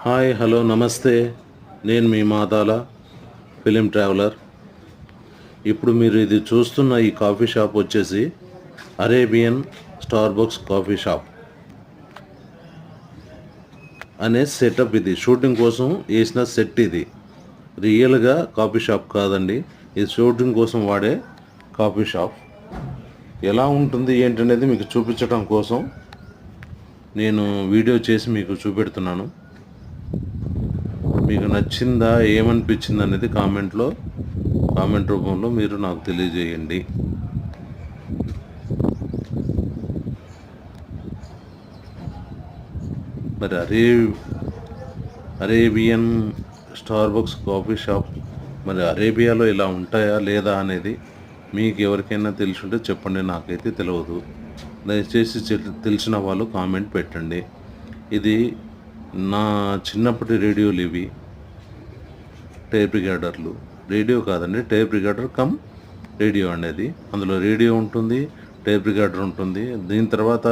Hi hello నమస్తే. నేను మీ Madala film traveller. ఇప్పుడు మీరు ఇది చూస్తున్న ఈ కాఫీ షాప్ వచ్చేసి అరేబియన్ స్టార్బక్స్ కాఫీ షాప్ అనే సెటప్. ఇది షూటింగ్ కోసం వేసిన సెట్. ఇది రియల్గా కాఫీ షాప్ కాదండి, ఇది షూటింగ్ కోసం వాడే కాఫీ షాప్. ఎలా ఉంటుంది ఏంటనేది మీకు చూపించడం కోసం నేను వీడియో చేసి మీకు చూపెడుతున్నాను. మీకు నచ్చిందా, ఏమనిపించింది అనేది కామెంట్ రూపంలో మీరు నాకు తెలియజేయండి. మరి అరేబియన్ స్టార్బక్స్ కాఫీ షాప్ మరి అరేబియాలో ఇలా ఉంటాయా లేదా అనేది మీకు ఎవరికైనా తెలిసి ఉంటే చెప్పండి. నాకైతే తెలియదు. దయచేసి తెలిసిన వాళ్ళు కామెంట్ పెట్టండి. ఇది నా చిన్నప్పటి రేడియోలు ఇవి, టేప్ రికార్డర్లు. రేడియో కాదండి, టేప్ రికార్డర్ కమ్ రేడియో అనేది. అందులో రేడియో ఉంటుంది, టేప్ రికార్డర్ ఉంటుంది. దీని తర్వాత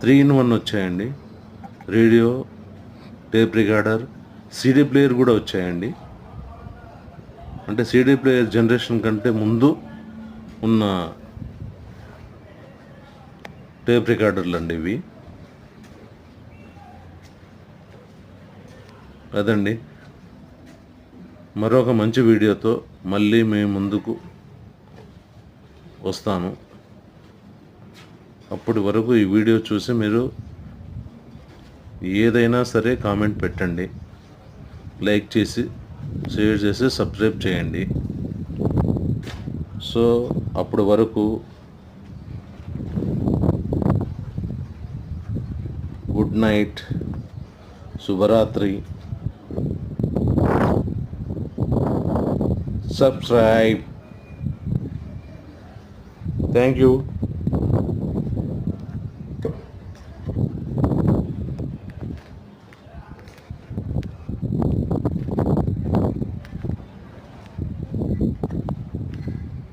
3-in-1 వచ్చాయండి. Radio, tape recorder, CD player కూడా వచ్చాయండి. అంటే సీడీ ప్లేయర్ జనరేషన్ కంటే ముందు ఉన్న టేప్ రికార్డర్లు అండి ఇవి. అదండి, మరొక మంచి వీడియోతో మళ్ళీ మేము ముందుకు వస్తాను. అప్పటి వరకు ఈ వీడియో చూసి మీరు ఏదైనా సరే కామెంట్ పెట్టండి, లైక్ చేసి, షేర్ చేసి, సబ్స్క్రైబ్ చేయండి. సో అప్పటి వరకు గుడ్ నైట్, శుభరాత్రి. Subscribe. Thank you.